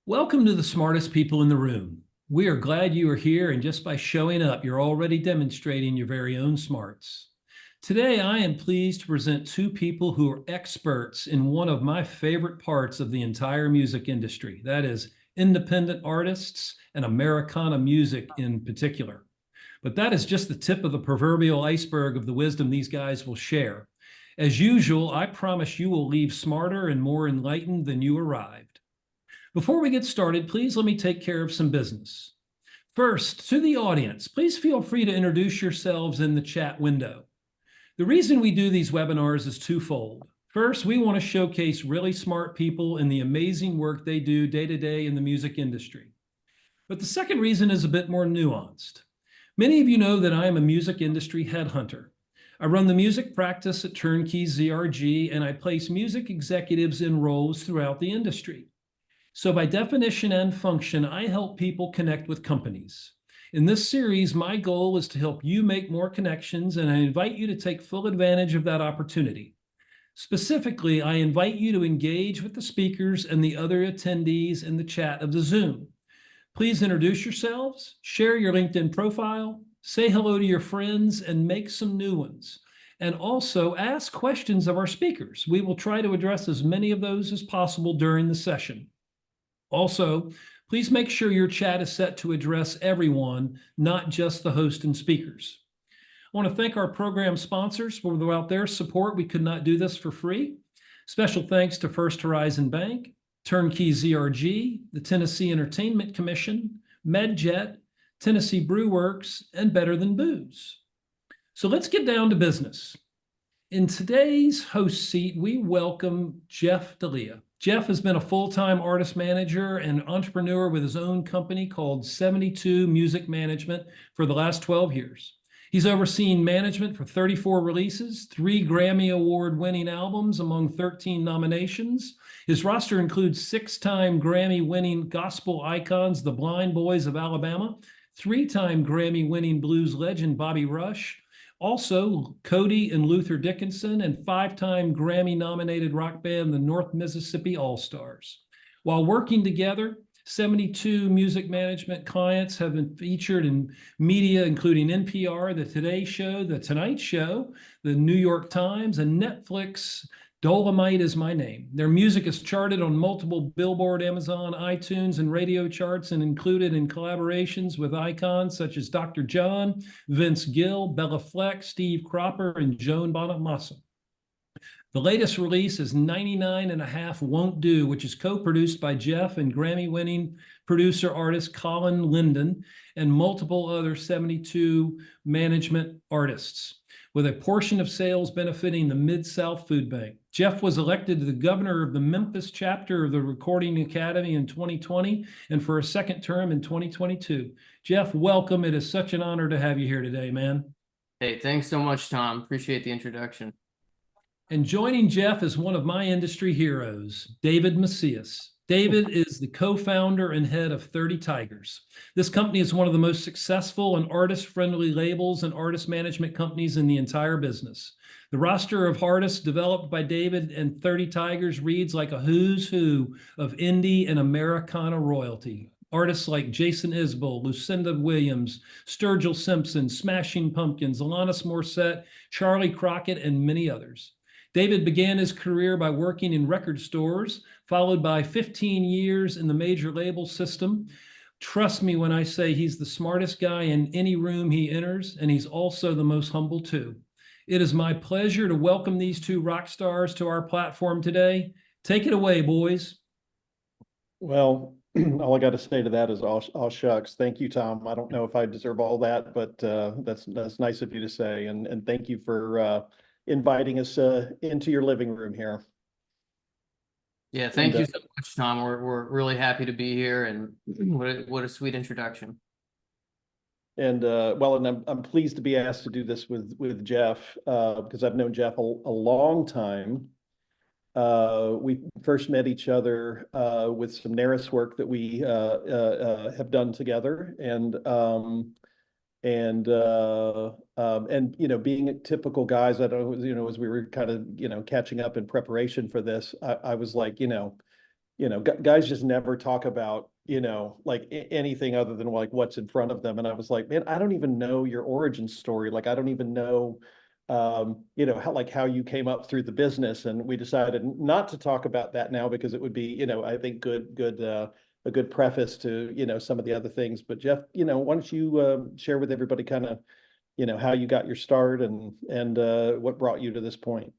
Welcome to the smartest people in the room. We are glad you are here, and just by showing up, you're already demonstrating your very own smarts. Today, I am pleased to present two people who are experts in one of my favorite parts of the entire music industry. That is independent artists and Americana music in particular. But that is just the tip of the proverbial iceberg of the wisdom these guys will share. As usual, I promise you will leave smarter and more enlightened than you arrived. Before we get started, please let me take care of some business. First, to the audience, please feel free to introduce yourselves in the chat window. The reason we do these webinars is twofold. First, we want to showcase really smart people and the amazing work they do day to day in the music industry. But the second reason is a bit more nuanced. Many of you know that I am a music industry headhunter. I run the music practice at Turnkey ZRG, and I place music executives in roles throughout the industry. So by definition and function, I help people connect with companies. In this series, my goal is to help you make more connections, and I invite you to take full advantage of that opportunity. Specifically, I invite you to engage with the speakers and the other attendees in the chat of the Zoom. Please introduce yourselves, share your LinkedIn profile, say hello to your friends, and make some new ones. And also ask questions of our speakers. We will try to address as many of those as possible during the session. Also, please make sure your chat is set to address everyone, not just the host and speakers. I want to thank our program sponsors. For without their support, we could not do this for free. Special thanks to First Horizon Bank, Turnkey ZRG, the Tennessee Entertainment Commission, MedJet, Tennessee Brew Works, and Better Than Booze. So let's get down to business. In today's host seat, we welcome Jeff DeLia. Jeff has been a full-time artist manager and entrepreneur with his own company called 72 Music Management for the last 12 years. He's overseen management for 34 releases, 3 Grammy Award-winning albums among 13 nominations. His roster includes 6-time Grammy-winning gospel icons, the Blind Boys of Alabama, 3-time Grammy-winning blues legend Bobby Rush, also Cody and Luther Dickinson, and 5-time Grammy-nominated rock band, the North Mississippi All-Stars. While working together, 72 music management clients have been featured in media, including NPR, The Today Show, The Tonight Show, The New York Times, and Netflix. Dolomite Is My Name. Their music is charted on multiple Billboard, Amazon, iTunes, and radio charts, and included in collaborations with icons such as Dr. John, Vince Gill, Bella Fleck, Steve Cropper, and Joan Bonamassa. The latest release is 99 and a Half Won't Do, which is co-produced by Jeff and Grammy-winning producer-artist Colin Linden and multiple other 72 management artists, with a portion of sales benefiting the Mid-South Food Bank. Jeff was elected to the governor of the Memphis chapter of the Recording Academy in 2020 and for a second term in 2022. Jeff, welcome. It is such an honor to have you here today, man. Hey, thanks so much, Tom. Appreciate the introduction. And joining Jeff is one of my industry heroes, David Macias. David is the co-founder and head of 30 Tigers. This company is one of the most successful and artist-friendly labels and artist management companies in the entire business. The roster of artists developed by David and 30 Tigers reads like a who's who of indie and Americana royalty. Artists like Jason Isbell, Lucinda Williams, Sturgill Simpson, Smashing Pumpkins, Alanis Morissette, Charlie Crockett, and many others. David began his career by working in record stores, followed by 15 years in the major label system. Trust me when I say he's the smartest guy in any room he enters, and he's also the most humble too. It is my pleasure to welcome these two rock stars to our platform today. Take it away, boys. Well, all I got to say to that is all shucks. Thank you, Tom. I don't know if I deserve all that, but that's nice of you to say, and thank you for inviting us into your living room here. Yeah, thank you so much, Tom. We're really happy to be here, and what a sweet introduction. And I'm pleased to be asked to do this with Jeff because I've known Jeff a long time. We first met each other with some NARIS work that we have done together, and being typical guys, I don't, as we were kind of catching up in preparation for this, I was like, guys just never talk about, like anything other than like what's in front of them. And I was like, man, I don't even know your origin story. Like, I don't even know, how you came up through the business. And we decided not to talk about that now because it would be, I think a good preface to, some of the other things. But Jeff, why don't you share with everybody kind of, how you got your start and what brought you to this point?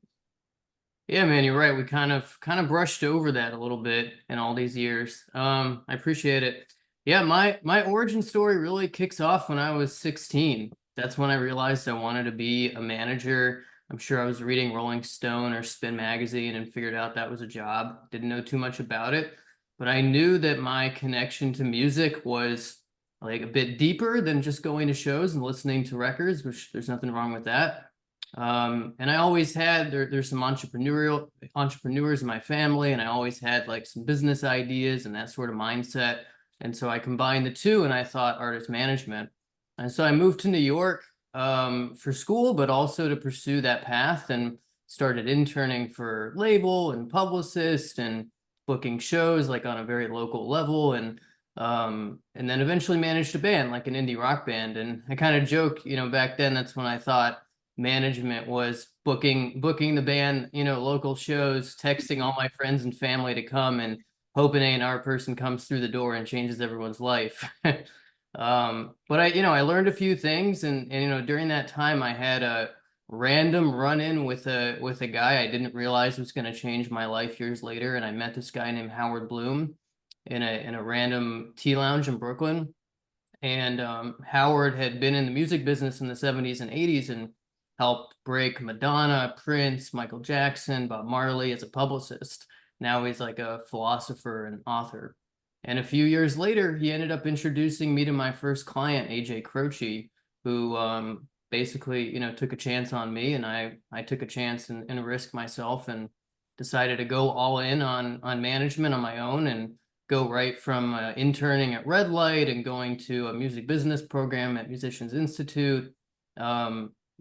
Yeah, man, you're right. We kind of brushed over that a little bit in all these years. I appreciate it. Yeah, my origin story really kicks off when I was 16. That's when I realized I wanted to be a manager. I'm sure I was reading Rolling Stone or Spin magazine and figured out that was a job. Didn't know too much about it, but I knew that my connection to music was like a bit deeper than just going to shows and listening to records, which there's nothing wrong with that. And I always had there's some entrepreneurs in my family, and I always had like some business ideas and that sort of mindset. And so I combined the two, and I thought artist management. And so I moved to New York for school, but also to pursue that path, and started interning for label and publicist and booking shows like on a very local level, and then eventually managed a band like an indie rock band. And I kind of joke, back then that's when I thought management was booking the band, local shows, texting all my friends and family to come, and hoping A&R person comes through the door and changes everyone's life. But I learned a few things, and during that time I had a random run-in with a guy I didn't realize was going to change my life years later. And I met this guy named Howard Bloom in a random tea lounge in Brooklyn. And Howard had been in the music business in the 70s and 80s and helped break Madonna, Prince, Michael Jackson, Bob Marley as a publicist. Now he's like a philosopher and author. And a few years later, he ended up introducing me to my first client, AJ Croce, who basically, took a chance on me, and I took a chance and risked myself and decided to go all in on management on my own, and go right from interning at Red Light and going to a music business program at Musicians Institute,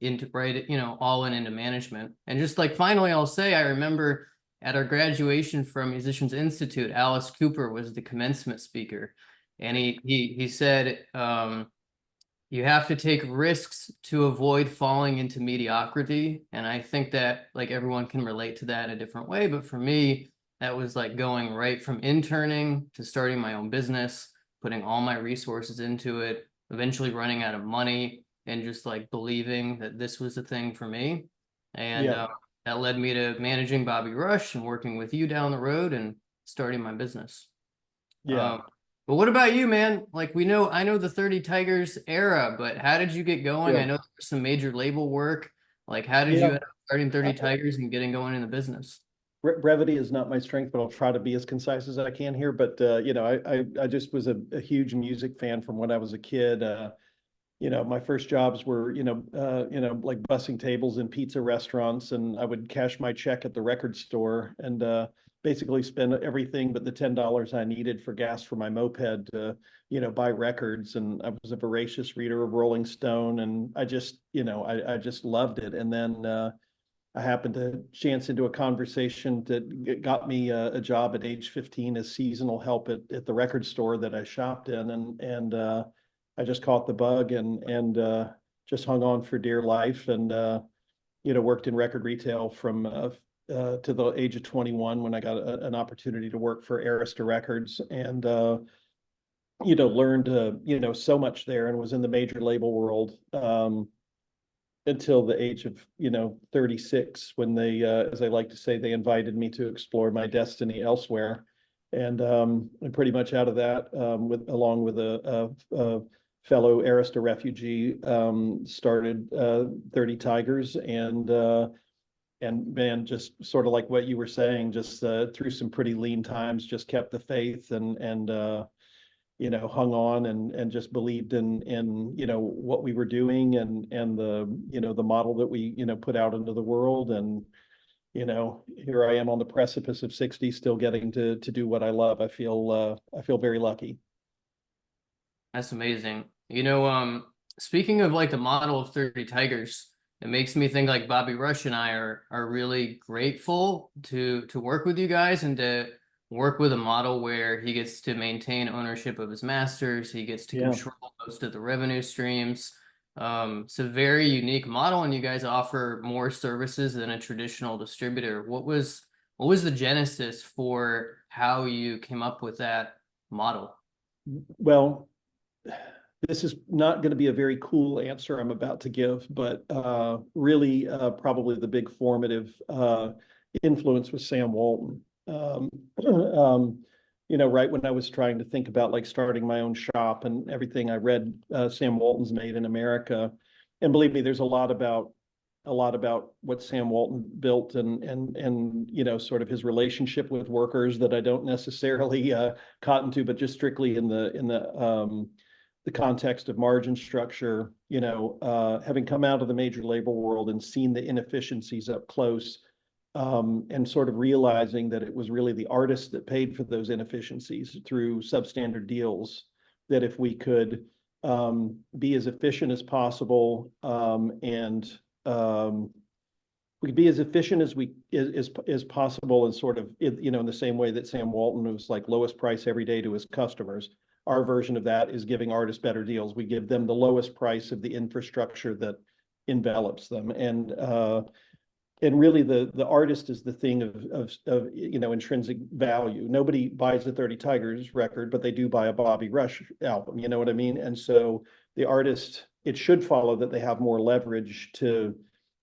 into right, all into management. And just like finally, I'll say, I remember at our graduation from Musicians Institute, Alice Cooper was the commencement speaker, and he said, you have to take risks to avoid falling into mediocrity. And I think that like everyone can relate to that in a different way, but for me, that was like going right from interning to starting my own business, putting all my resources into it, eventually running out of money, and just like believing that this was the thing for me. And Yeah. that led me to managing Bobby Rush and working with you down the road and starting my business. Yeah. But what about you, man? Like I know the 30 Tigers era, but how did you get going? I Yeah. know there's some major label work. Like, how did you Yeah. end up starting 30 Tigers and getting going in the business? Brevity is not my strength, but I'll try to be as concise as I can here. But I just was a huge music fan from when I was a kid. My first jobs were, like bussing tables in pizza restaurants, and I would cash my check at the record store and basically spend everything but the $10 I needed for gas for my moped to, buy records. And I was a voracious reader of Rolling Stone, and I just, I just loved it. And then I happened to chance into a conversation that got me a job at age 15 as seasonal help at the record store that I shopped in, and I just caught the bug and just hung on for dear life, and worked in record retail from to the age of 21 when I got an opportunity to work for Arista Records, and learned so much there, and was in the major label world. Until the age of 36, when they as I like to say, they invited me to explore my destiny elsewhere. And I'm pretty much out of that, along with a fellow Arista refugee, started 30 Tigers, and man, just sort of like what you were saying, just through some pretty lean times, just kept the faith and hung on and just believed in what we were doing, and the model that we put out into the world. And here I am on the precipice of 60, still getting to do what I love. I feel very lucky. That's amazing. Speaking of like the model of 30 Tigers, it makes me think like Bobby Rush and I are really grateful to work with you guys and to work with a model where he gets to maintain ownership of his masters, he gets to Yeah. control most of the revenue streams. It's a very unique model, and you guys offer more services than a traditional distributor. What was the genesis for how you came up with that model? Well, this is not going to be a very cool answer I'm about to give, but really probably the big formative influence was Sam Walton. Right when I was trying to think about like starting my own shop and everything, I read Sam Walton's Made in America, and believe me, there's a lot about what Sam Walton built and sort of his relationship with workers that I don't necessarily cotton to, but just strictly in the context of margin structure, having come out of the major labor world and seen the inefficiencies up close, and sort of realizing that it was really the artists that paid for those inefficiencies through substandard deals, that if we could be as efficient as possible, and we could be as efficient as possible, and sort of in the same way that Sam Walton was like lowest price every day to his customers. Our version of that is giving artists better deals. We give them the lowest price of the infrastructure that envelops them, and really the artist is the thing of intrinsic value. Nobody buys a 30 Tigers record, but they do buy a Bobby Rush album. You know what I mean? And so the artist, it should follow that they have more leverage to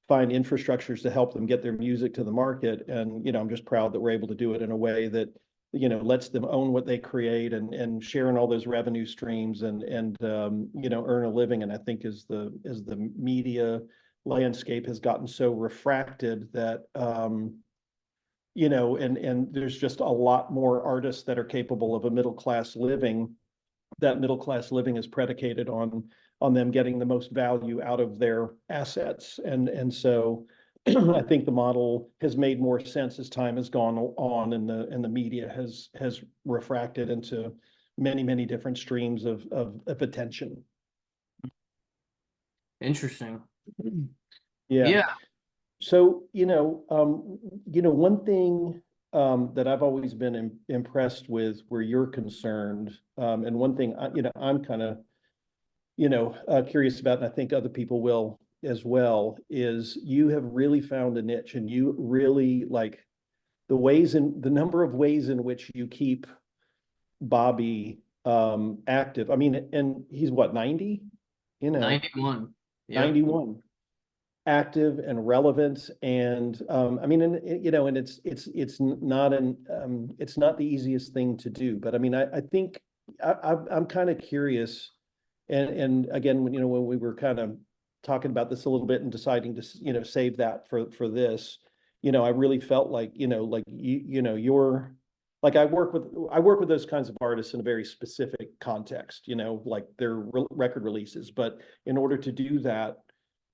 find infrastructures to help them get their music to the market. And I'm just proud that we're able to do it in a way that lets them own what they create and share in all those revenue streams and earn a living. And I think as the media landscape has gotten so refracted that and there's just a lot more artists that are capable of a middle class living. That middle class living is predicated on them getting the most value out of their assets, and so I think the model has made more sense as time has gone on, and the media has refracted into many different streams of attention. Interesting. Yeah. Yeah. So, one thing that I've always been impressed with where you're concerned, and one thing I'm kind of, curious about, and I think other people will as well, is you have really found a niche, and you really like the number of ways in which you keep Bobby active. I mean, and he's what, 90? 91. Yep. 91. Active and relevant, and I mean, and it's not it's not the easiest thing to do, but I mean, I think I'm kind of curious, and again, when we were kind of talking about this a little bit and deciding to save that for this, I really felt like you're like I work with those kinds of artists in a very specific context, like their record releases, but in order to do that,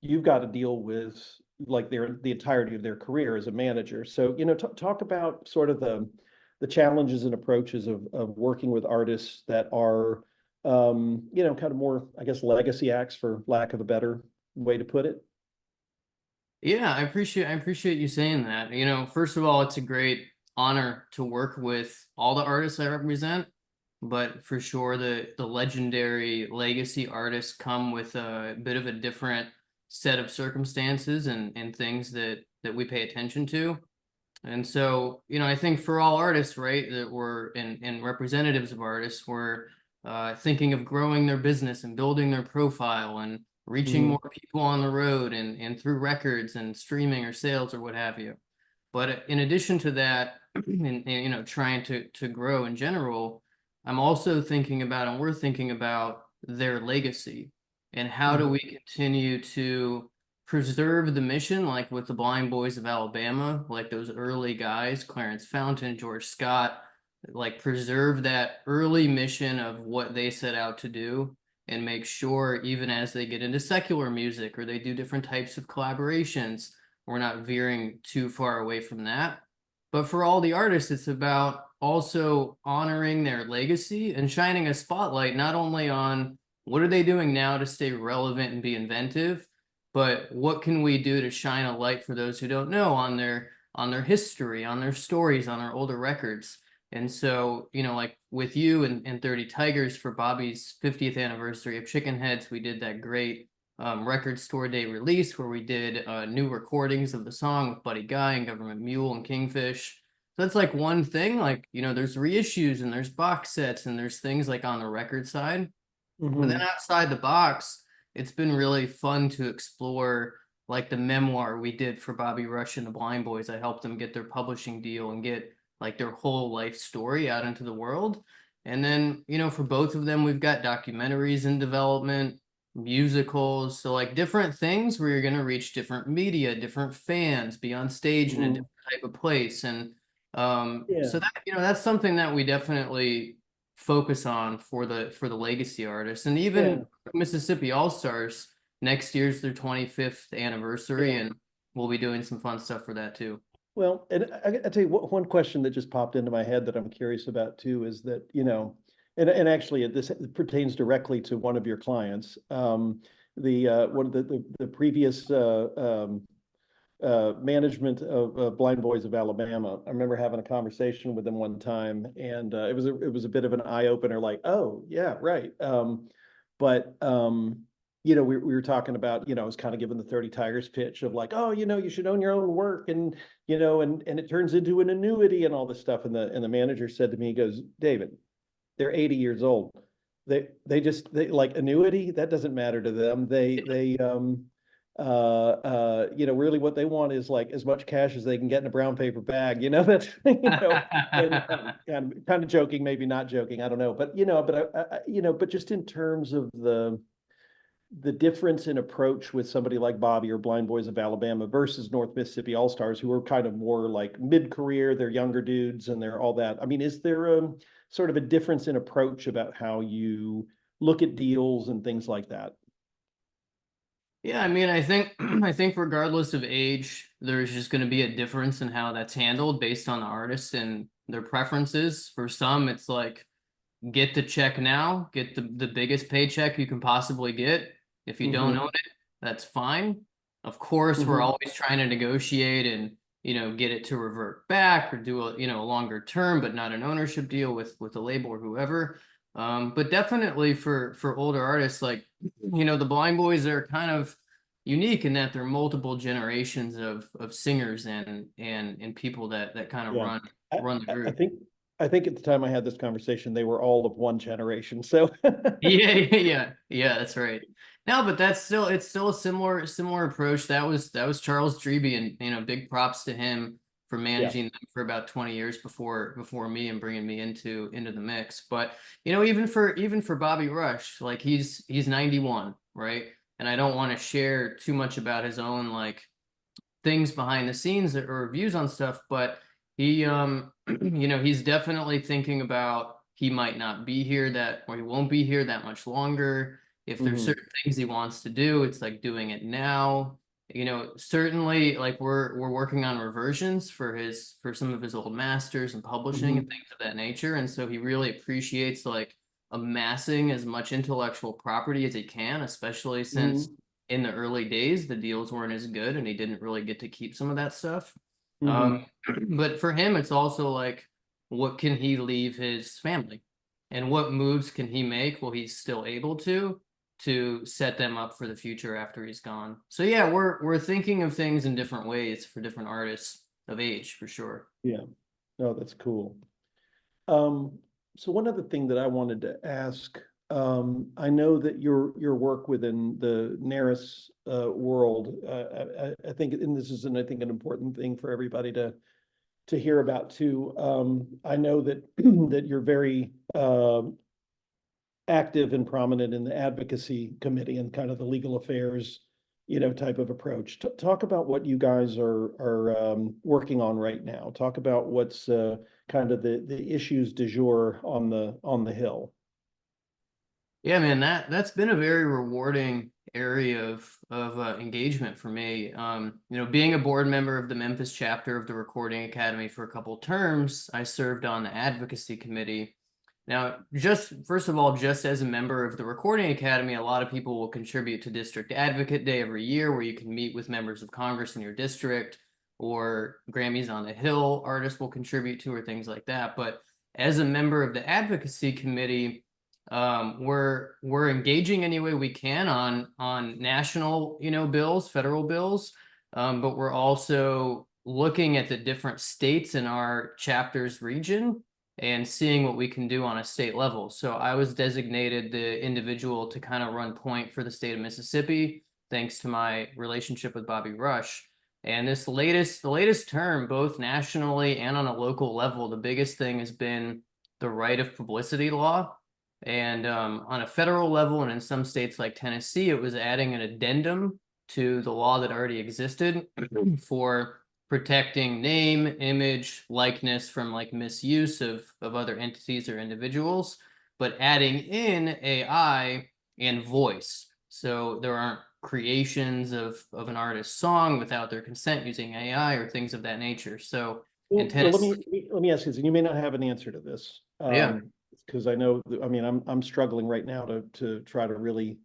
you've got to deal with like the entirety of their career as a manager. So, talk about sort of the challenges and approaches of working with artists that are, kind of more, I guess, legacy acts, for lack of a better way to put it. Yeah, I appreciate you saying that. First of all, it's a great honor to work with all the artists I represent, but for sure the legendary legacy artists come with a bit of a different set of circumstances and things that we pay attention to. And so, I think for all artists, right, that we're and representatives of artists, we're thinking of growing their business and building their profile and reaching more people on the road and through records and streaming or sales or what have you. But in addition to that, and trying to grow in general, I'm also thinking about, and we're thinking about their legacy. And how do we continue to preserve the mission, like with the Blind Boys of Alabama, like those early guys, Clarence Fountain, George Scott, like preserve that early mission of what they set out to do, and make sure even as they get into secular music or they do different types of collaborations, we're not veering too far away from that. But for all the artists, it's about also honoring their legacy and shining a spotlight not only on what are they doing now to stay relevant and be inventive, but what can we do to shine a light for those who don't know on their history, on their stories, on their older records. And so, like with you and 30 Tigers for Bobby's 50th anniversary of Chicken Heads, we did that great record store day release where we did new recordings of the song with Buddy Guy and Government Mule and Kingfish. So that's like one thing, like, there's reissues and there's box sets and there's things like on the record side. But then outside the box, it's been really fun to explore like the memoir we did for Bobby Rush and the Blind Boys. I helped them get their publishing deal and get like their whole life story out into the world. And then, for both of them, we've got documentaries in development, musicals, so like different things where you're going to reach different media, different fans, be on stage in a different type of place. And so that, that's something that we definitely focus on for the legacy artists. And even Mississippi All-Stars, next year's their 25th anniversary, and we'll be doing some fun stuff for that too. Well, and I tell you what, one question that just popped into my head that I'm curious about too is that, and actually this pertains directly to one of your clients. One of the previous management of Blind Boys of Alabama. I remember having a conversation with them one time, and it was a bit of an eye opener. Like, oh yeah, right. But we were talking about, I was kind of giving the 30 Tigers pitch of like, oh, you should own your own work, and and it turns into an annuity and all this stuff. And the manager said to me, he goes, David, they're 80 years old. They like annuity, that doesn't matter to them. Really what they want is like as much cash as they can get in a brown paper bag, that's, and kind of joking, maybe not joking, I don't know, but, but just in terms of the difference in approach with somebody like Bobby or Blind Boys of Alabama versus North Mississippi All-Stars, who are kind of more like mid-career, they're younger dudes and they're all that. I mean, is there sort of a difference in approach about how you look at deals and things like that? Yeah, I mean, I think I think regardless of age, there's just going to be a difference in how that's handled based on the artist and their preferences. For some, it's like get the check now, get the biggest paycheck you can possibly get. If you don't own it, that's fine. Of course, we're always trying to negotiate and get it to revert back or do a longer term, but not an ownership deal with a label or whoever. But definitely for older artists, like the Blind Boys are kind of unique in that they're multiple generations of singers and people that kind of run the group. I think at the time I had this conversation, they were all of one generation. So yeah, that's right. No, but it's still a similar approach. That was Charles Dreby, and big props to him for managing them for about 20 years before me and bringing me into the mix. But even for Bobby Rush, like he's 91, right? And I don't want to share too much about his own like things behind the scenes or views on stuff, but he he's definitely thinking about he might not be here or he won't be here that much longer. If there's certain things he wants to do, it's like doing it now. Certainly like we're working on reversions for some of his old masters and publishing and things of that nature. And so he really appreciates like amassing as much intellectual property as he can, especially since in the early days the deals weren't as good and he didn't really get to keep some of that stuff. But for him, it's also like, what can he leave his family, and what moves can he make while he's still able to set them up for the future after he's gone. So yeah, we're thinking of things in different ways for different artists of age, for sure. Yeah, no, that's cool. So one other thing that I wanted to ask, I know that your work within the NARIS world, I think, and this is, I think, an important thing for everybody to hear about too. I know that that you're very active and prominent in the advocacy committee and kind of the legal affairs, type of approach. Talk about what you guys are working on right now. Talk about what's kind of the issues du jour on the Hill. Yeah, man, that's been a very rewarding area of engagement for me. Being a board member of the Memphis chapter of the Recording Academy for a couple terms, I served on the advocacy committee. Now, first of all, just as a member of the Recording Academy, a lot of people will contribute to District Advocate Day every year, where you can meet with members of Congress in your district, or Grammys on the Hill artists will contribute to, or things like that. But as a member of the advocacy committee, we're engaging any way we can on national, bills, federal bills, but we're also looking at the different states in our chapter's region and seeing what we can do on a state level. So I was designated the individual to kind of run point for the state of Mississippi, thanks to my relationship with Bobby Rush. And the latest term, both nationally and on a local level, the biggest thing has been the right of publicity law. And on a federal level, and in some states like Tennessee, it was adding an addendum to the law that already existed for protecting name, image, likeness from like misuse of other entities or individuals, but adding in AI and voice. So there aren't creations of an artist's song without their consent using AI or things of that nature. So in Tennessee, let me ask you, and you may not have an answer to this. Yeah. Because I know, I mean, I'm struggling right now to try to really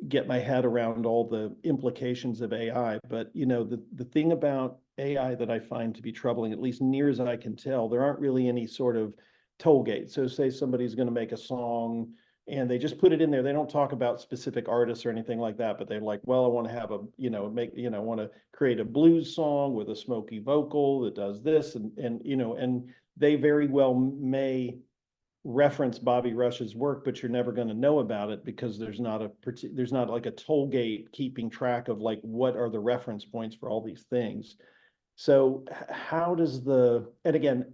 get my head around all the implications of AI. But the thing about AI that I find to be troubling, at least near as I can tell, there aren't really any sort of toll gates. So say somebody's going to make a song and they just put it in there. They don't talk about specific artists or anything like that, but they're like, well, I want to have want to create a blues song with a smoky vocal that does this, and they very well may reference Bobby Rush's work, but you're never going to know about it because there's not like a toll gate keeping track of like what are the reference points for all these things. So how does and again,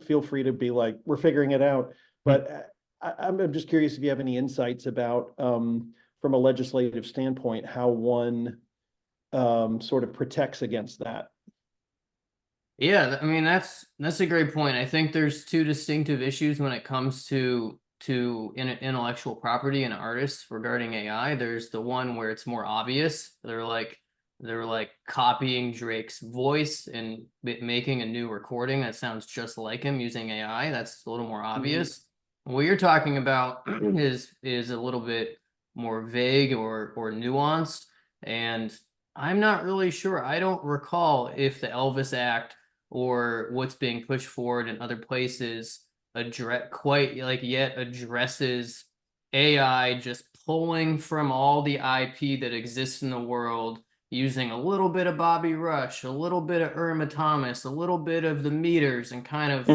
feel free to be like, we're figuring it out, but I'm just curious if you have any insights about from a legislative standpoint how one sort of protects against that. Yeah, I mean that's a great point. I think there's two distinctive issues when it comes to intellectual property and artists regarding AI. There's the one where it's more obvious. They're like copying Drake's voice and making a new recording that sounds just like him using AI. That's a little more obvious. What you're talking about is a little bit more vague or nuanced, and I'm not really sure. I don't recall if the Elvis Act or what's being pushed forward in other places addresses AI just pulling from all the IP that exists in the world, using a little bit of Bobby Rush, a little bit of Irma Thomas, a little bit of the Meters, and kind of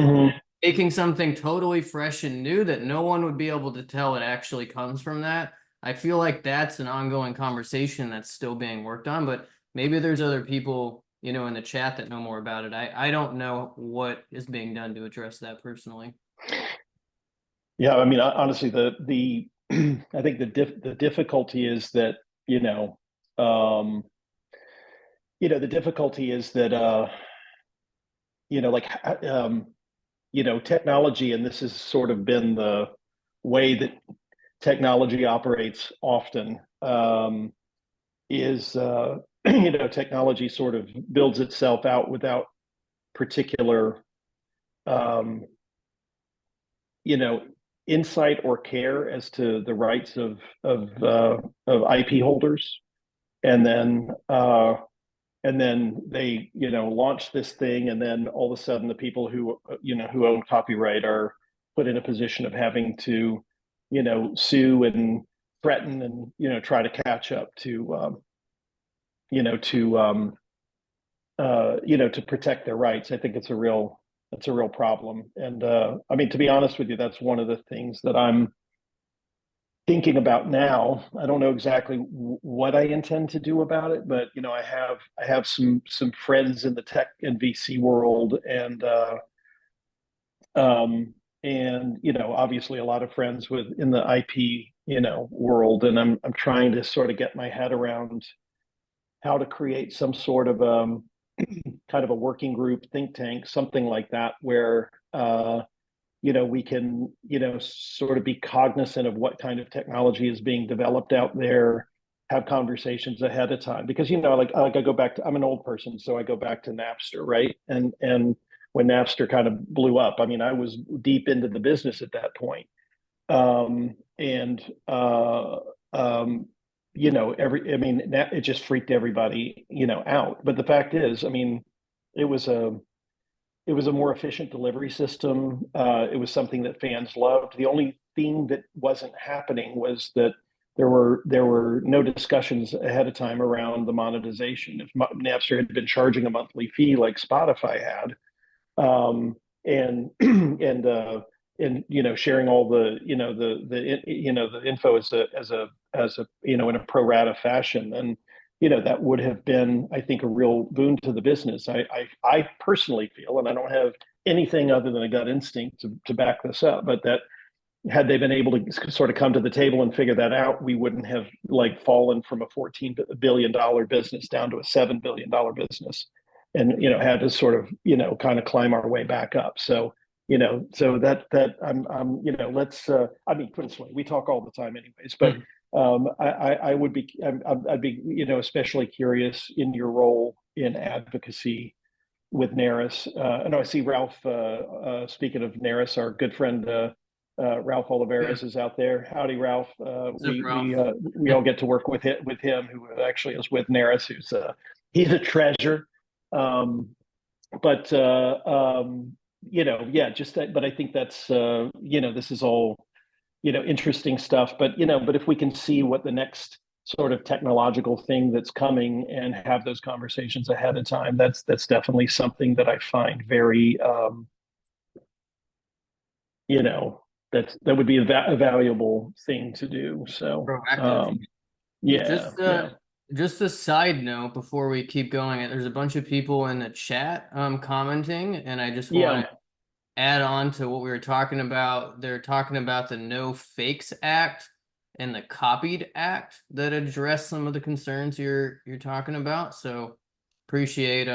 making something totally fresh and new that no one would be able to tell it actually comes from that. I feel like that's an ongoing conversation that's still being worked on, but maybe there's other people, in the chat that know more about it. I don't know what is being done to address that personally. Yeah, I mean, honestly, the I think the difficulty is that, the difficulty is that like technology, and this has sort of been the way that technology operates often, is technology sort of builds itself out without particular insight or care as to the rights of IP holders, and then they launch this thing, and then all of a sudden the people who own copyright are put in a position of having to sue and threaten and try to catch up to to protect their rights. I think it's a real problem. And I mean, to be honest with you, that's one of the things that I'm thinking about now. I don't know exactly what I intend to do about it, but I have some friends in the tech and VC world, and obviously a lot of friends in the IP world, and I'm trying to sort of get my head around how to create some sort of kind of a working group, think tank, something like that, where we can sort of be cognizant of what kind of technology is being developed out there, have conversations ahead of time. Because like I go back to, I'm an old person, so I go back to Napster, right? And when Napster kind of blew up, I mean, I was deep into the business at that point. It just freaked everybody, out. But the fact is, I mean, it was a it was a more efficient delivery system. It was something that fans loved. The only thing that wasn't happening was that there were no discussions ahead of time around the monetization. If Napster had been charging a monthly fee like Spotify had, and sharing all the the info as a in a pro rata fashion, then that would have been, I think, a real boon to the business. I personally feel, and I don't have anything other than a gut instinct to back this up, but that had they been able to sort of come to the table and figure that out, we wouldn't have like fallen from a $14 billion business down to a $7 billion business, and had to sort of kind of climb our way back up. So so that I'm let's I mean, put it this way, we talk all the time anyways, but I would be I'd be especially curious in your role in advocacy with NARIS. And I see Ralph, speaking of NARIS, our good friend Ralph Oliveras is out there. Howdy, Ralph. We all get to work with him, who actually is with NARIS, he's a treasure. But yeah, just that. But I think that's this is all interesting stuff. But but if we can see what the next sort of technological thing that's coming and have those conversations ahead of time, that's definitely something that I find very that would be a valuable thing to do. So yeah. Just a side note before we keep going, there's a bunch of people in the chat commenting, and I just want to add on to what we were talking about. They're talking about the No Fakes Act and the Copied Act that address some of the concerns you're talking about. So appreciate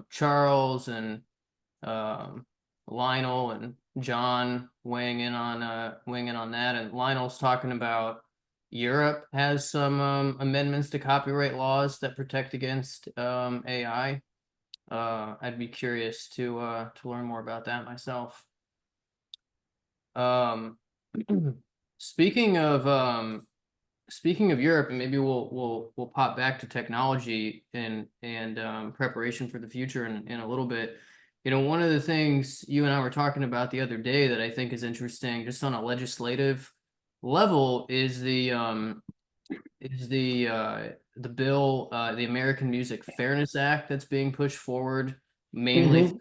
Charles and Lionel and John weighing in on that. And Lionel's talking about Europe has some amendments to copyright laws that protect against AI. I'd be curious to learn more about that myself. Speaking of Europe, and maybe we'll pop back to technology and preparation for the future in a little bit. One of the things you and I were talking about the other day that I think is interesting, just on a legislative level, is the bill, the American Music Fairness Act, that's being pushed forward mainly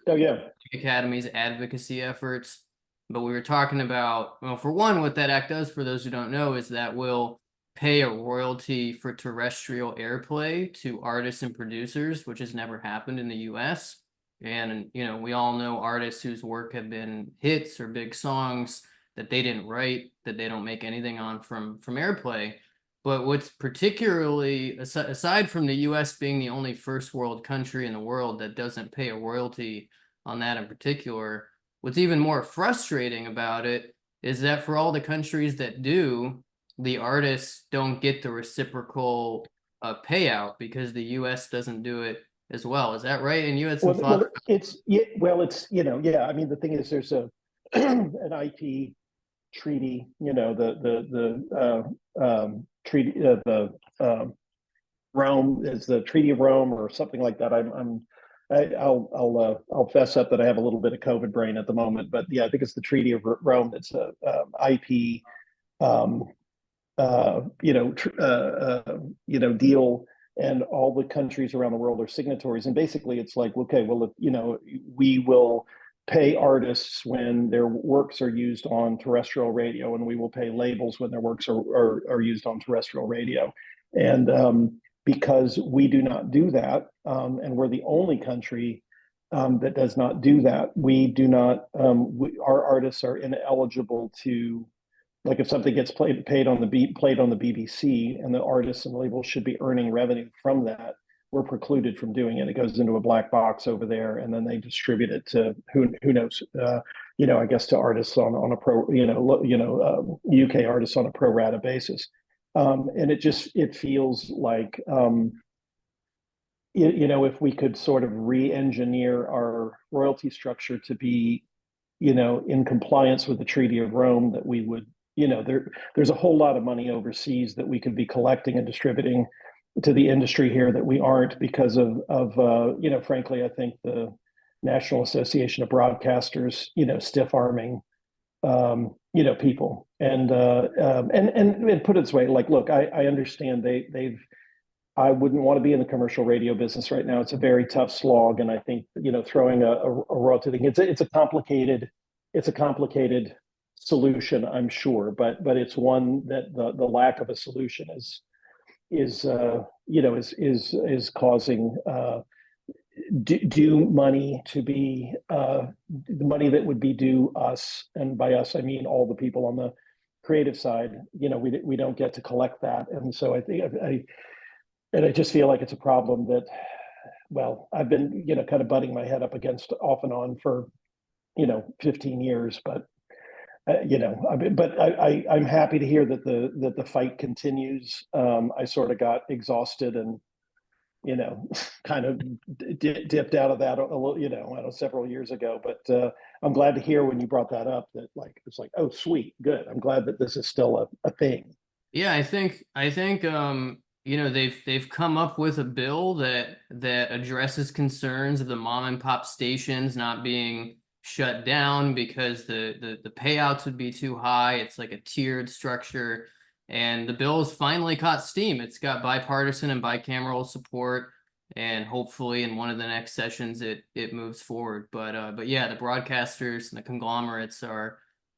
Academy's advocacy efforts. But we were talking about, well, for one, what that act does, for those who don't know, is that will pay a royalty for terrestrial airplay to artists and producers, which has never happened in the US. And we all know artists whose work have been hits or big songs that they didn't write, that they don't make anything on from airplay. But what's particularly, aside from the US being the only first world country in the world that doesn't pay a royalty on that in particular, what's even more frustrating about it is that for all the countries that do, the artists don't get the reciprocal payout because the US doesn't do it as well. Is that right? And you had some thoughts? I mean, the thing is, there's an IP treaty, treaty, Rome is the Treaty of Rome or something like that. I'll fess up that I have a little bit of COVID brain at the moment, but yeah, I think it's the Treaty of Rome. That's a IP deal, and all the countries around the world are signatories. And basically, it's like, okay, well, we will pay artists when their works are used on terrestrial radio, and we will pay labels when their works are used on terrestrial radio. And because we do not do that, and we're the only country that does not do that, we do not. Our artists are ineligible to, like, if something gets played on the BBC, and the artists and labels should be earning revenue from that, we're precluded from doing it. It goes into a black box over there, and then they distribute it to who knows, I guess to artists on a pro, UK artists on a pro rata basis. And it feels like, if we could sort of re-engineer our royalty structure to be, in compliance with the Treaty of Rome, that we would, there's a whole lot of money overseas that we could be collecting and distributing to the industry here that we aren't, because of frankly, I think National Association of Broadcasters, stiff arming, people. And put it this way, like, look, I understand I wouldn't want to be in the commercial radio business right now. It's a very tough slog, and I think throwing a royalty thing, it's a complicated solution, I'm sure, but it's one that the lack of a solution is causing due money to be the money that would be due us, and by us I mean all the people on the creative side. We don't get to collect that, and so I think I just feel like it's a problem that, well, I've been kind of butting my head up against off and on for 15 years, but I'm happy to hear that the fight continues. I sort of got exhausted and kind of dipped out of that a little, I don't know, several years ago. But I'm glad to hear when you brought that up that, like, it's like, oh, sweet, good. I'm glad that this is still a thing. Yeah, I think they've come up with a bill that addresses concerns of the mom and pop stations not being shut down because the payouts would be too high. It's like a tiered structure, and the bill has finally caught steam. It's got bipartisan and bicameral support, and hopefully in one of the next sessions it moves forward. But yeah, the broadcasters and the conglomerates are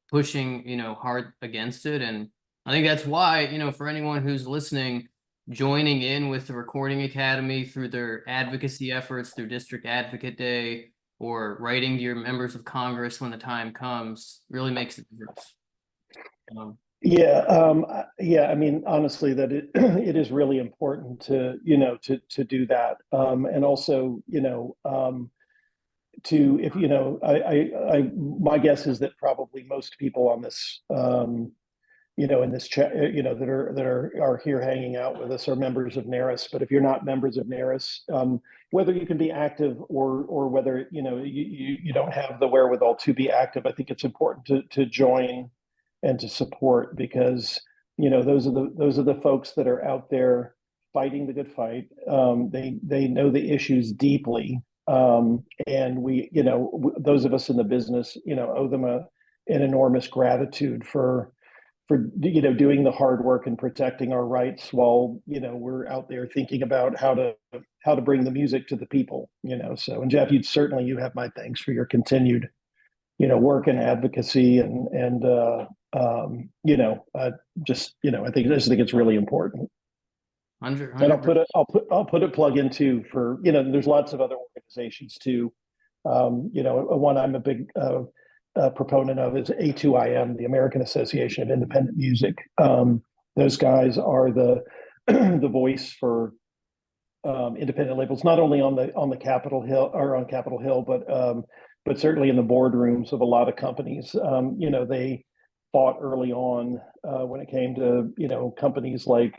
pushing hard against it, and I think that's why, for anyone who's listening, joining in with the Recording Academy through their advocacy efforts, through District Advocate Day, or writing to your members of Congress when the time comes, really makes a difference. Yeah, I mean, honestly, that it is really important to do that, and also to, if my guess is that probably most people on this in this chat, that are here hanging out with us are members of NARIS. But if you're not members of NARIS, whether you can be active or whether you don't have the wherewithal to be active, I think it's important to join and to support, because those are the folks that are out there fighting the good fight. They know the issues deeply, and we those of us in the business owe them an enormous gratitude for doing the hard work and protecting our rights while we're out there thinking about how to bring the music to the people. So, and Jeff, you have my thanks for your continued work and advocacy, and I just think it's really important. 100%. And I'll put a plug in too for there's lots of other organizations too. One I'm a big proponent of is A2IM, the American Association of Independent Music. Those guys are the the voice for independent labels, not only on the Capitol Hill or on Capitol Hill, but certainly in the boardrooms of a lot of companies. They fought early on when it came to companies like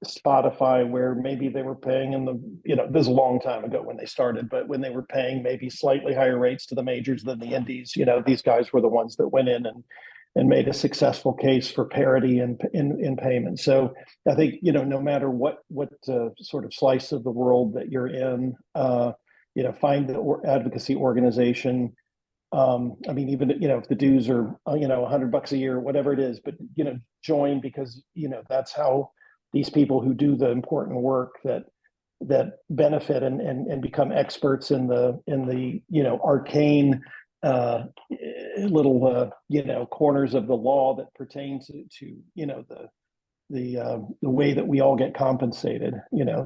Spotify, where maybe they were paying this is a long time ago when they started, but when they were paying maybe slightly higher rates to the majors than the indies, these guys were the ones that went in and made a successful case for parity in payment. So I think, no matter what sort of slice of the world that you're in, find the advocacy organization. I mean, even, if the dues are, $100 a year, whatever it is, but, join, because, that's how these people who do the important work that benefit and become experts in the arcane little corners of the law that pertain to the way that we all get compensated.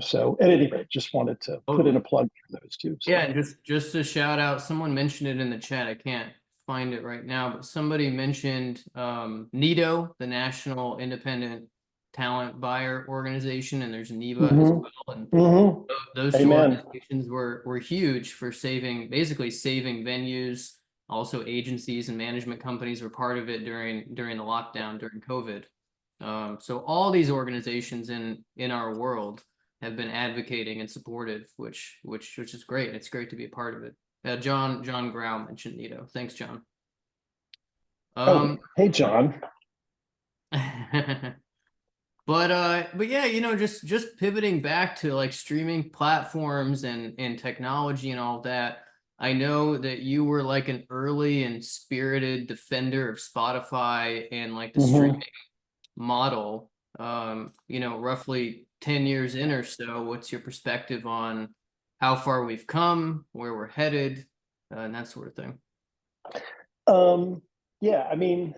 So at any rate, just wanted to put in a plug for those two. So. Yeah, just to shout out, someone mentioned it in the chat. I can't find it right now, but somebody mentioned NIDO, the National Independent Talent Buyer Organization, and there's NEBA as well. And those two organizations were huge for basically saving venues. Also, agencies and management companies were part of it during the lockdown, during COVID. So all these organizations in our world have been advocating and supportive, which is great. It's great to be a part of it. John Grau mentioned NIDO. Thanks, John. Hey, John. But yeah, just pivoting back to like streaming platforms and technology and all that. I know that you were like an early and spirited defender of Spotify and like the streaming model. You know, roughly 10 years in or so, what's your perspective on how far we've come, where we're headed, and that sort of thing? Yeah, I mean,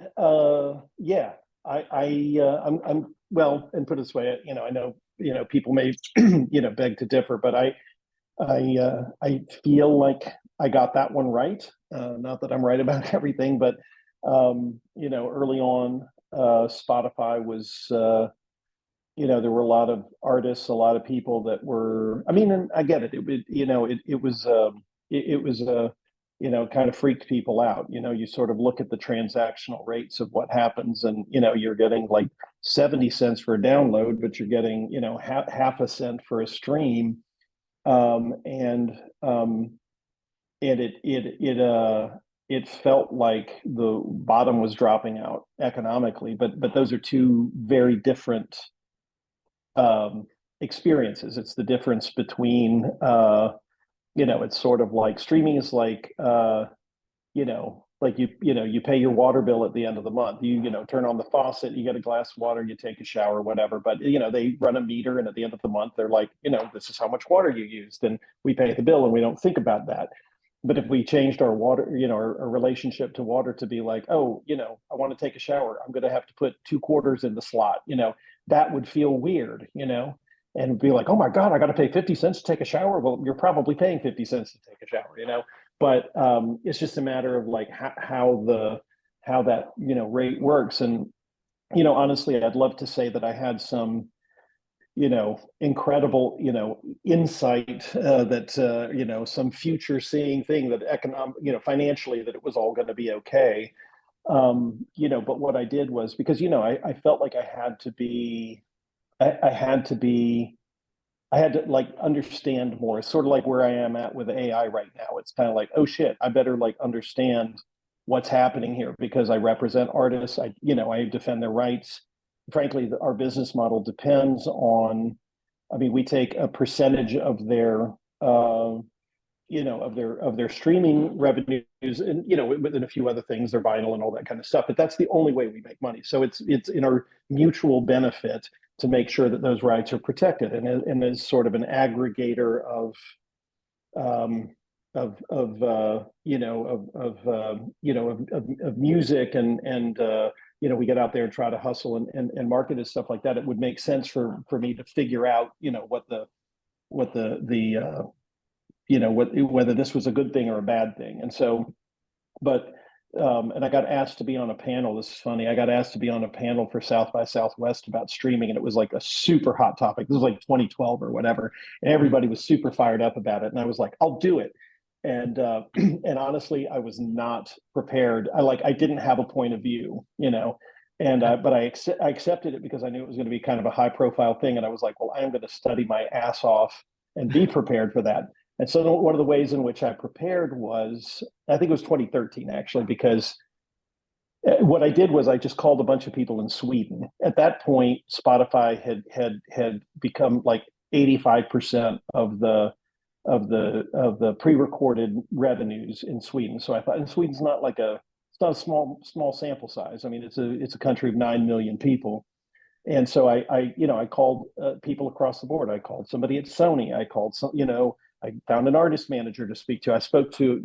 yeah, I'm well, and put it this way, I know, people may, beg to differ, but I feel like I got that one right. Not that I'm right about everything, but early on, Spotify was, there were a lot of artists, a lot of people that were. I mean, and I get it. It was kind of freaked people out. You sort of look at the transactional rates of what happens, and you're getting like 70 cents for a download, but you're getting half a cent for a stream, and it felt like the bottom was dropping out economically. But those are two very different experiences. It's the difference between it's sort of like streaming is like like you pay your water bill at the end of the month. You turn on the faucet, you get a glass of water, you take a shower, whatever. But they run a meter, and at the end of the month, they're like, this is how much water you used, and we pay the bill, and we don't think about that. But if we changed our water, our relationship to water to be like, oh, I want to take a shower, I'm going to have to put 2 quarters in the slot, that would feel weird, and be like, oh my God, I got to pay 50 cents to take a shower. Well, you're probably paying 50 cents to take a shower, but it's just a matter of like how that, rate works. And, honestly, I'd love to say that I had some incredible, insight, that, some future seeing thing that economic, financially, that it was all going to be okay. But what I did was, because, I felt like I had to be, I had to like understand more. It's sort of like where I am at with AI right now. It's kind of like, oh shit, I better like understand what's happening here, because I represent artists. I defend their rights. Frankly, our business model depends on, I mean, we take a percentage of their, of their streaming revenues, and within a few other things, their vinyl and all that kind of stuff. But that's the only way we make money. So it's in our mutual benefit to make sure that those rights are protected, and as sort of an aggregator um, of music, and we get out there and try to hustle and market and stuff like that. It would make sense for me to figure out what the whether this was a good thing or a bad thing. And so, but and I got asked to be on a panel. This is funny. I got asked to be on a panel for South by Southwest about streaming, and it was like a super hot topic. This was like 2012 or whatever, and everybody was super fired up about it. And I was like, I'll do it. And and honestly, I was not prepared. I didn't have a point of view, and but I accepted it because I knew it was going to be kind of a high profile thing. And I was like, well, I am going to study my ass off and be prepared for that. And so one of the ways in which I prepared was, I think it was 2013 actually, because what I did was I just called a bunch of people in Sweden. At that point, Spotify had become like 85% of the pre-recorded revenues in Sweden. So I thought, and Sweden's not like it's not a small sample size. I mean, it's a country of 9 million people. And so I called people across the board. I called somebody at Sony. I called I found an artist manager to speak to. I spoke to,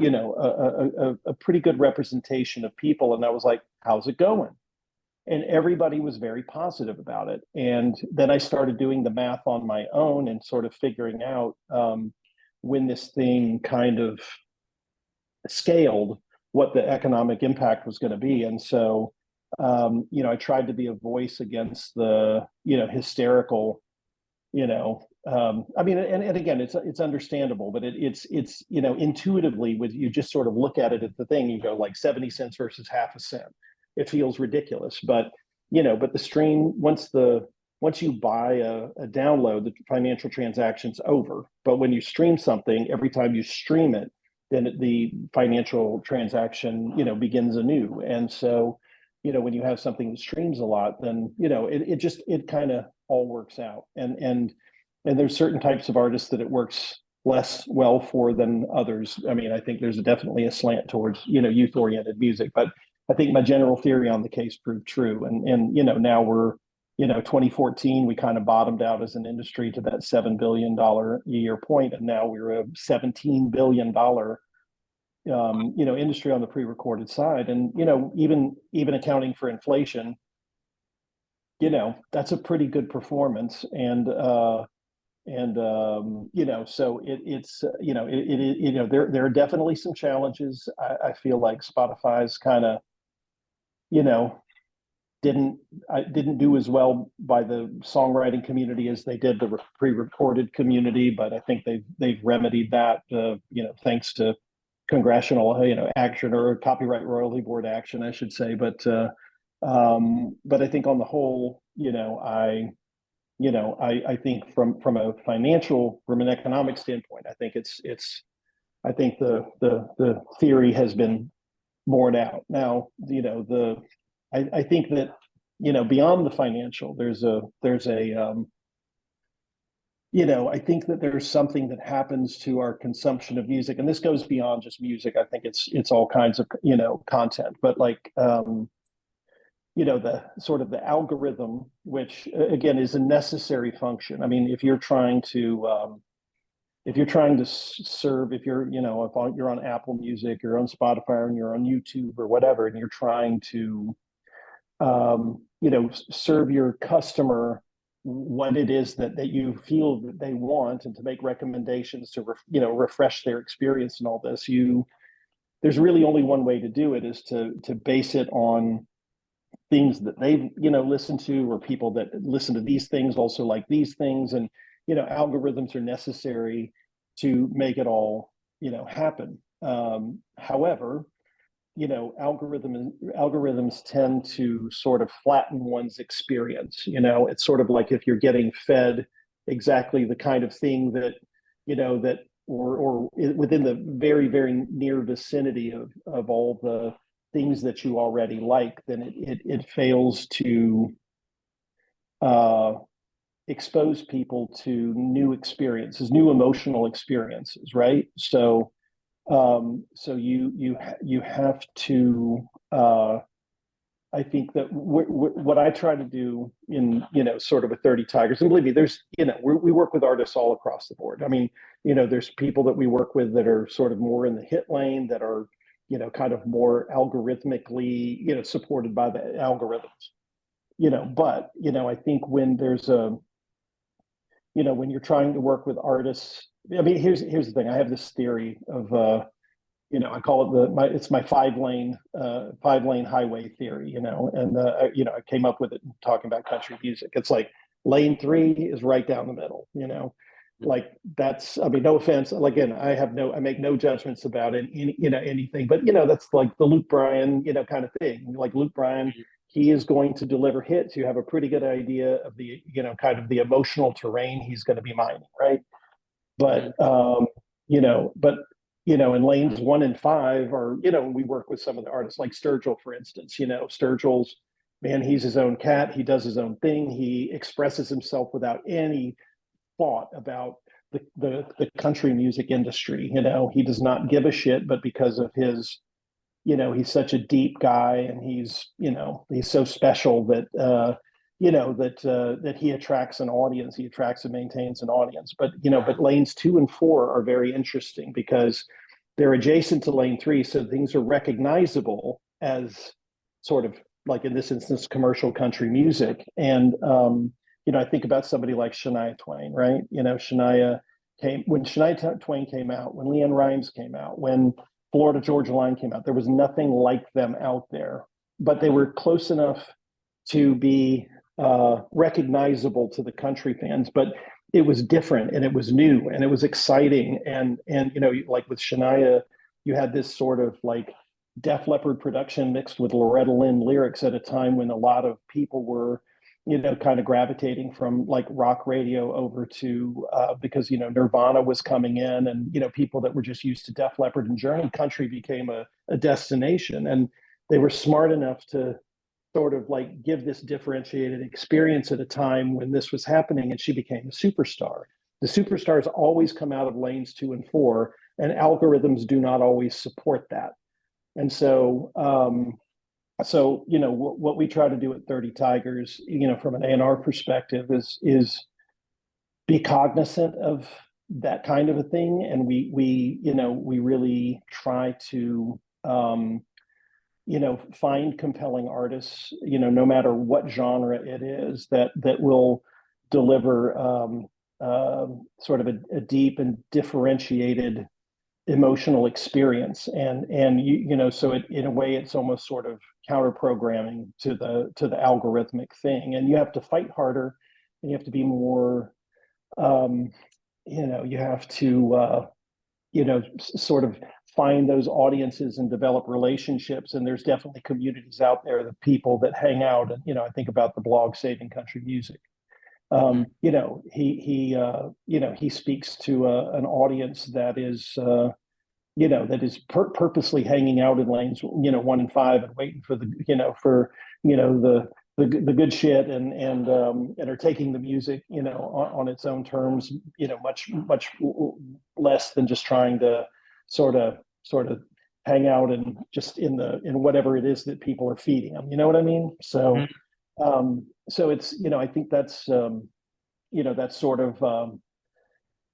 a pretty good representation of people. And I was like, how's it going? And everybody was very positive about it. And then I started doing the math on my own and sort of figuring out when this thing kind of scaled, what the economic impact was going to be. And so, I tried to be a voice against the, hysterical, I mean, and again, it's understandable, but it's intuitively, with you just sort of look at it at the thing, you go like 70 cents versus half a cent. It feels ridiculous, but but the stream, once you buy a download, the financial transaction's over. But when you stream something, every time you stream it, then the financial transaction begins anew. And so when you have something that streams a lot, then it kind of all works out. And there's certain types of artists that it works less well for than others. I mean, I think there's definitely a slant towards, youth-oriented music, but I think my general theory on the case proved true. And now we're, 2014, we kind of bottomed out as an industry to that $7 billion a year point, and now we're a $17 billion industry on the pre-recorded side. And even accounting for inflation, that's a pretty good performance. So there are definitely some challenges. I feel like Spotify's kind of, didn't do as well by the songwriting community as they did the pre-recorded community, but I think they've remedied that, thanks to congressional, action, or copyright royalty board action, I should say. But I think on the whole, I think from a financial, from an economic standpoint, I think I think the theory has been borne out. Now, I think that, beyond the financial, I think that there's something that happens to our consumption of music, and this goes beyond just music. I think it's all kinds of, content, but like, the sort of the algorithm, which again is a necessary function. I mean, if you're trying to serve, if you're, if you're on Apple Music, you're on Spotify, and you're on YouTube or whatever, and you're trying to, serve your customer what it is that you feel that they want, and to make recommendations to, refresh their experience and all this, there's really only one way to do it, is to base it on things that they've, listened to, or people that listen to these things also like these things. And, algorithms are necessary to make it all, happen. However, algorithms tend to sort of flatten one's experience. It's sort of like if you're getting fed exactly the kind of thing that, or within the very, very near vicinity of all the things that you already like, then it fails to expose people to new experiences, new emotional experiences, right? So you have to, I think that what I try to do in, sort of with 30 Tigers, and believe me, there's, we work with artists all across the board. I mean, there's people that we work with that are sort of more in the hit lane, that are, kind of more algorithmically, supported by the algorithms, but, I think when there's when you're trying to work with artists, I mean, here's the thing. I have this theory of, I call it it's my 5-lane highway theory, and I came up with it talking about country music. It's like lane 3 is right down the middle, like that's, I mean, no offense. Again, I make no judgments about it, anything, but that's like the Luke Bryan, kind of thing. Like Luke Bryan, he is going to deliver hits. You have a pretty good idea of the, kind of the emotional terrain he's going to be mining, right? But in lanes 1 and 5 are, we work with some of the artists like Sturgill, for instance. Sturgill's, man, he's his own cat. He does his own thing. He expresses himself without any thought about the country music industry. He does not give a shit, but because of his, he's such a deep guy, and he's so special that, that he attracts an audience. He attracts and maintains an audience. But lanes 2 and 4 are very interesting because they're adjacent to lane 3, so things are recognizable as sort of, like in this instance, commercial country music. And I think about somebody like Shania Twain, right? When Shania Twain came out, when LeAnn Rimes came out, when Florida Georgia Line came out, there was nothing like them out there, but they were close enough to be recognizable to the country fans. But it was different, and it was new, and it was exciting. And like with Shania, you had this sort of like Def Leppard production mixed with Loretta Lynn lyrics at a time when a lot of people were, kind of gravitating from like rock radio over to, because, Nirvana was coming in, and, people that were just used to Def Leppard and German country became a destination. And they were smart enough to sort of like give this differentiated experience at a time when this was happening, and she became a superstar. The superstars always come out of lanes 2 and 4, and algorithms do not always support that. And so, what we try to do at 30 Tigers, from an A&R perspective, is be cognizant of that kind of a thing, and we really try to find compelling artists, no matter what genre it is, that will deliver sort of a deep and differentiated emotional experience. And so in a way, it's almost sort of counter programming to the algorithmic thing. And you have to fight harder, and you have to be more, you have to, sort of find those audiences and develop relationships. And there's definitely communities out there, the people that hang out. And, I think about the blog Saving Country Music. He speaks to an audience that is, purposely hanging out in lanes, 1 and 5, and waiting for the good shit, and are taking the music, on its own terms, much less than just trying to sort of hang out and just in whatever it is that people are feeding them. You know what I mean? So, so it's, I think that's, that's sort of,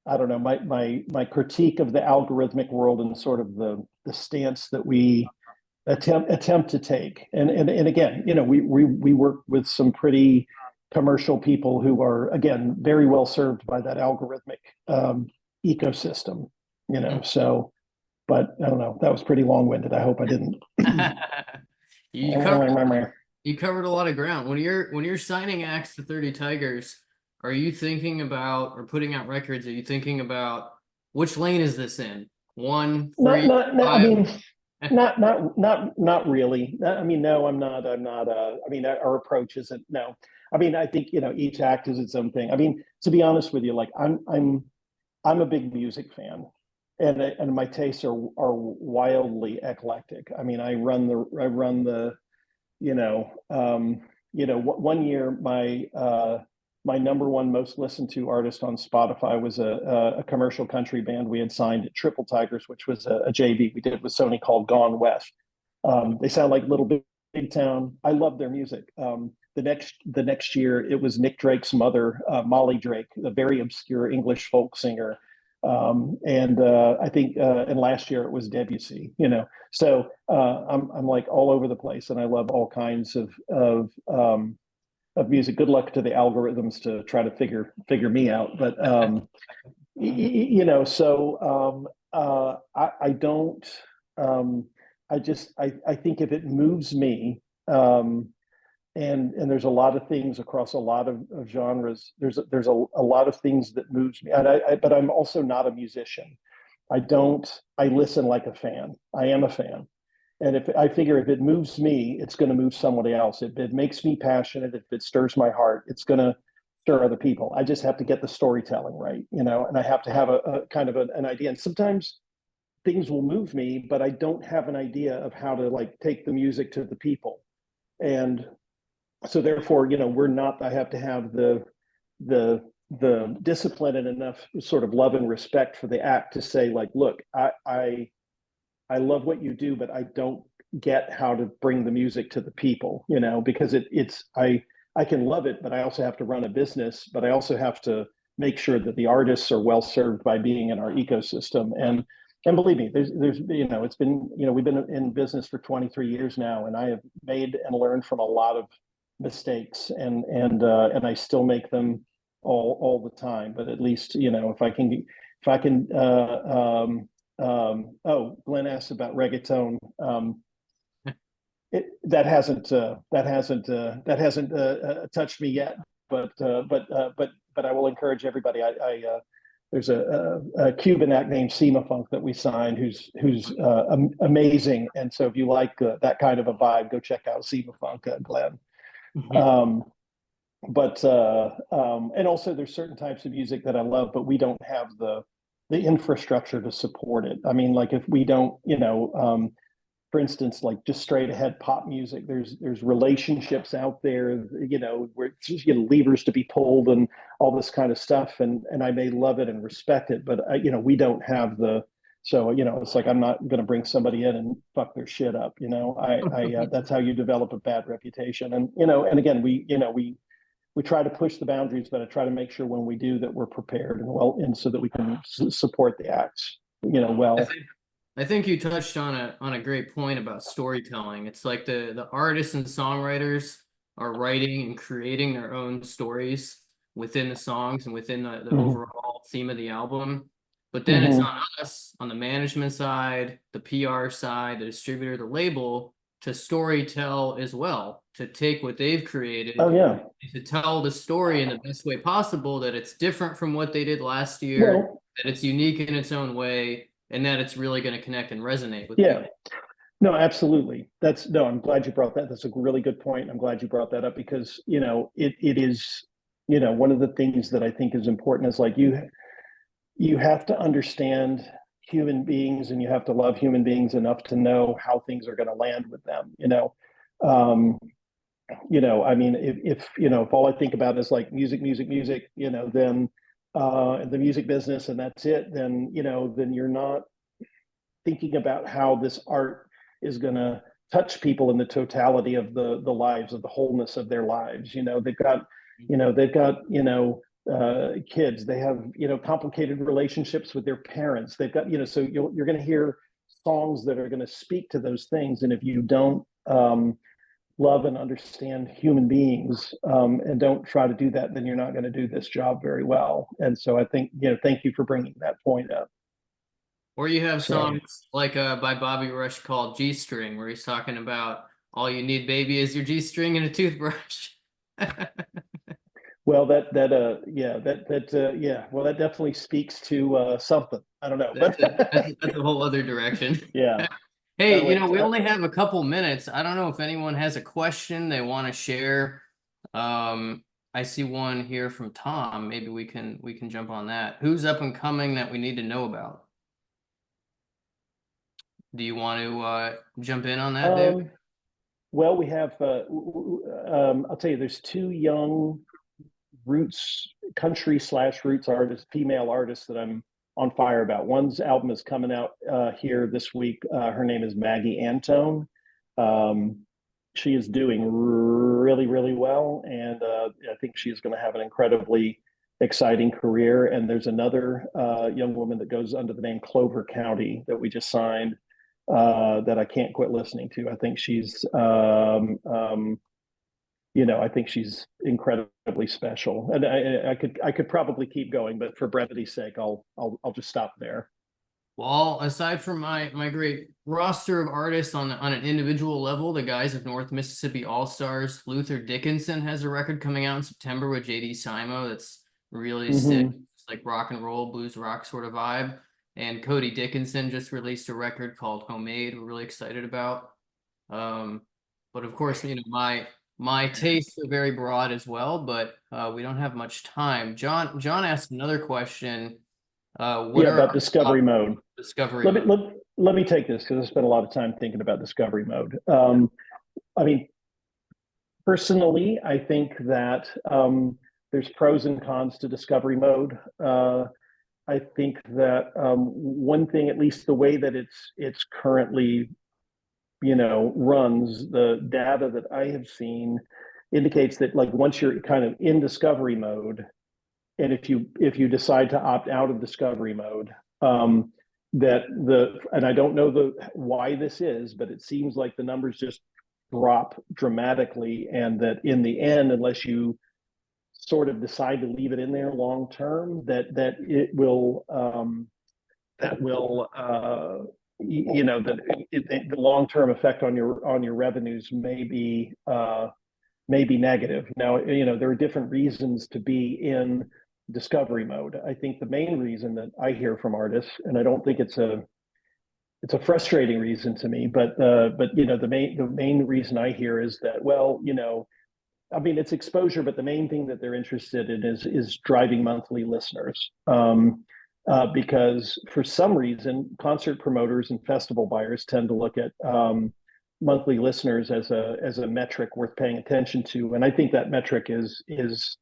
I don't know, my critique of the algorithmic world, and sort of the stance that we attempt to take. And again, we work with some pretty commercial people who are, again, very well served by that algorithmic ecosystem, so, but I don't know, that was pretty long-winded. I hope I didn't. You covered a lot of ground. When you're signing acts to 30 Tigers, are you thinking about, or putting out records, are you thinking about which lane is this in? 1, 3, 5? I mean, not really. I mean, no, I'm not. I mean, our approach isn't. No, I mean, I think each act is its own thing. I mean, to be honest with you, like I'm a big music fan, and my tastes are wildly eclectic. I mean, I run the one year my number one most listened to artist on Spotify was a commercial country band we had signed at Triple Tigers, which was a JV we did with Sony called Gone West. They sound like Little Big Town. I love their music. The next year, it was Nick Drake's mother, Molly Drake, a very obscure English folk singer. And I think, and last year it was Debussy. So I'm like all over the place, and I love all kinds of music. Good luck to the algorithms to try to figure me out, but so I don't. I think if it moves me, and there's a lot of things across a lot of genres. There's a lot of things that moves me, and but I'm also not a musician. I listen like a fan. I am a fan. And if I figure if it moves me, it's going to move somebody else. If it makes me passionate, if it stirs my heart, it's going to stir other people. I just have to get the storytelling right, and I have to have a kind of an idea. And sometimes things will move me, but I don't have an idea of how to take the music to the people. And so therefore, I have to have the discipline and enough sort of love and respect for the act to say, look, I love what you do, but I don't get how to bring the music to the people, because I can love it, but I also have to run a business, but I also have to make sure that the artists are well served by being in our ecosystem. And believe me, there's it's been, we've been in business for 23 years now, and I have made and learned from a lot of mistakes, and I still make them all the time. But at least, if I can Glenn asked about reggaeton. That hasn't touched me yet, but I will encourage everybody. There's a Cuban act named Sema Funk that we signed, who's amazing, and so if you like that kind of a vibe, go check out Sema Funk, Glenn. Mm-hmm. And also there's certain types of music that I love, but we don't have the infrastructure to support it. I mean, if we don't, for instance, like just straight ahead pop music. There's relationships out there, where it's just, levers to be pulled and all this kind of stuff. And I may love it and respect it, but we don't have the. So it's like I'm not going to bring somebody in and fuck their shit up. That's how you develop a bad reputation. And again, we try to push the boundaries, but I try to make sure when we do that we're prepared and well, and so that we can support the acts, well. I think you touched on a great point about storytelling. It's like the artists and songwriters are writing and creating their own stories within the songs and within the overall theme of the album. But then it's on us, on the management side, the PR side, the distributor, the label, to storytell as well, to take what they've created, to tell the story in the best way possible, that it's different from what they did last year, that it's unique in its own way, and that it's really going to connect and resonate with people. No, absolutely. I'm glad you brought that. That's a really good point. I'm glad you brought that up because, it is, one of the things that I think is important is like you have to understand human beings and you have to love human beings enough to know how things are going to land with them. I mean, if all I think about is like music, then the music business and that's it, then you're not thinking about how this art is going to touch people in the totality of the lives, of the wholeness of their lives. They've got kids, they have complicated relationships with their parents, they've got so you're going to hear songs that are going to speak to those things, and if you don't love and understand human beings and don't try to do that, then you're not going to do this job very well. And so I think thank you for bringing that point up. Or you have songs like by Bobby Rush called G-String, where he's talking about all you need, baby, is your G-string and a toothbrush. Well, that definitely speaks to something. I don't know. That's a whole other direction. Yeah. Hey, we only have a couple minutes. I don't know if anyone has a question they want to share. I see one here from Tom. Maybe we can jump on that. Who's up and coming that we need to know about? Do you want to jump in on that, Dave? Well, we have, I'll tell you, there's two young country/roots artists, female artists that I'm on fire about. One's album is coming out here this week. Her name is Maggie Antone. She is doing really, really well, and I think she's going to have an incredibly exciting career. And there's another young woman that goes under the name Clover County that we just signed. That I can't quit listening to. I think she's, I think she's incredibly special, and I could probably keep going, but for brevity's sake, I'll just stop there. Well, aside from my great roster of artists on an individual level, the guys of North Mississippi All-Stars, Luther Dickinson has a record coming out in September with JD Simo that's really sick. It's like rock and roll, blues rock sort of vibe. And Cody Dickinson just released a record called Homemade. We're really excited about. But of course, my tastes are very broad as well, but we don't have much time. John asked another question. About discovery mode. Discovery mode. Let me take this because I spent a lot of time thinking about discovery mode. I mean, personally, I think that there's pros and cons to discovery mode. I think that one thing, at least the way that it's currently, runs, the data that I have seen indicates that like once you're kind of in discovery mode, and if you decide to opt out of discovery mode, and I don't know why this is, but it seems like the numbers just drop dramatically, and that in the end, unless you sort of decide to leave it in there long term, that it will the long term effect on your revenues may be negative. Now, there are different reasons to be in discovery mode. I think the main reason that I hear from artists, and I don't think it's a frustrating reason to me, but the main reason I hear is that, well, I mean, it's exposure, but the main thing that they're interested in is driving monthly listeners. because for some reason, concert promoters and festival buyers tend to look at monthly listeners as a metric worth paying attention to, and I think that metric is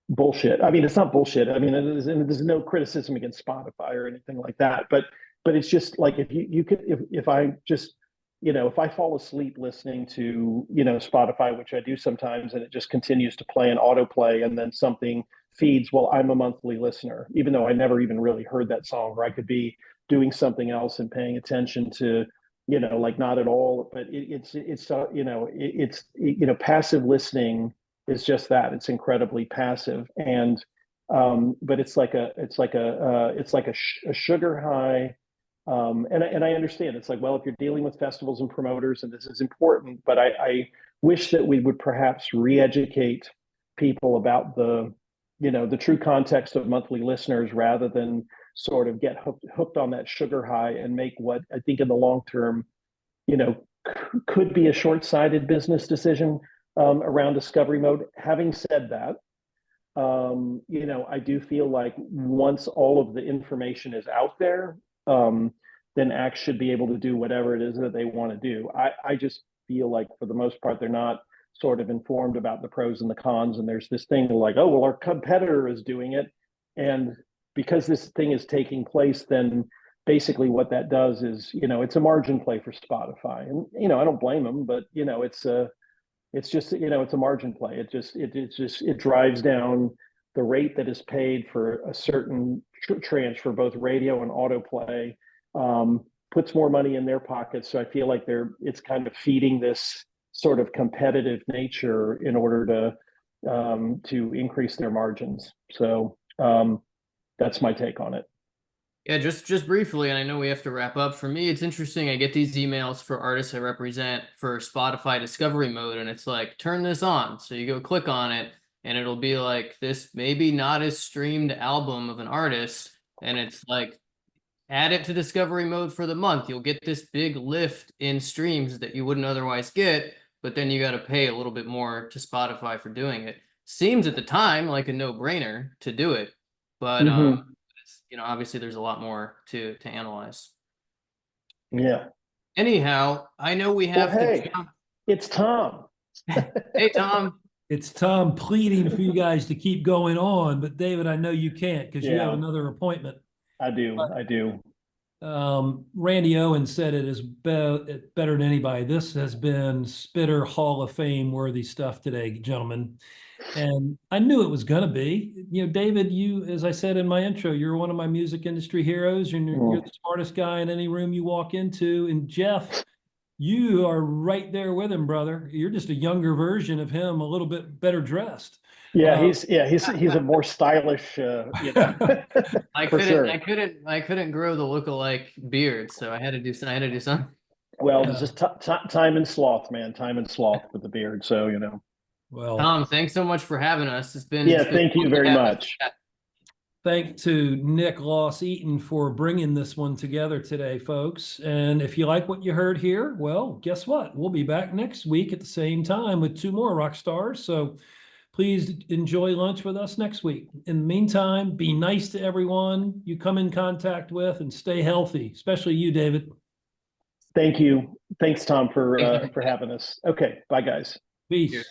bullshit. I mean, it's not bullshit. I mean, there's no criticism against Spotify or anything like that, but it's just like if you could if I just if I fall asleep listening to Spotify, which I do sometimes, and it just continues to play an autoplay, and then something feeds, well, I'm a monthly listener, even though I never even really heard that song, or I could be doing something else and paying attention to like not at all, but passive listening is just that. It's incredibly passive, and but it's like a sugar high. And I understand it's like, well, if you're dealing with festivals and promoters, and this is important, but I wish that we would perhaps re-educate people about the true context of monthly listeners, rather than sort of get hooked on that sugar high and make what I think in the long term, could be a short-sighted business decision around discovery mode. Having said that, I do feel like once all of the information is out there, then acts should be able to do whatever it is that they want to do. I just feel like for the most part, they're not sort of informed about the pros and the cons. And there's this thing like, oh, well, our competitor is doing it. And because this thing is taking place, then basically what that does is, it's a margin play for Spotify. And, I don't blame them, but, it's just, it's a margin play. It drives down the rate that is paid for a certain tranche for both radio and autoplay, puts more money in their pockets. So I feel like it's kind of feeding this sort of competitive nature in order to increase their margins. So that's my take on it. Yeah, just briefly, and I know we have to wrap up. For me, it's interesting. I get these emails for artists I represent for Spotify discovery mode, and it's like, turn this on. So you go click on it, and it'll be like this maybe not as streamed album of an artist, and it's like, add it to discovery mode for the month. You'll get this big lift in streams that you wouldn't otherwise get, but then you got to pay a little bit more to Spotify for doing it. Seems at the time like a no-brainer to do it, but obviously there's a lot more to analyze. Yeah. Anyhow, I know we have to jump. It's Tom. Hey, Tom. It's Tom pleading for you guys to keep going on, but David, I know you can't because you have another appointment. I do. Randy Owen said it is better than anybody. This has been Spitter Hall of Fame worthy stuff today, gentlemen. And I knew it was going to be. David, you, as I said in my intro, you're one of my music industry heroes, and you're the smartest guy in any room you walk into. And Jeff, you are right there with him, brother. You're just a younger version of him, a little bit better dressed. Yeah, he's a more stylish. I couldn't grow the lookalike beard, so I had to do something. Well, it's just time and sloth, man. Time and sloth with the beard. So Well, Tom, thanks so much for having us. Thank you very much. Thanks to Nick Loss Eaton for bringing this one together today, folks. And if you like what you heard here, well, guess what? We'll be back next week at the same time with 2 more rock stars. So please enjoy lunch with us next week. In the meantime, be nice to everyone you come in contact with and stay healthy, especially you, David. Thank you. Thanks, Tom, for having us. Okay. Bye, guys. Peace. Cheers.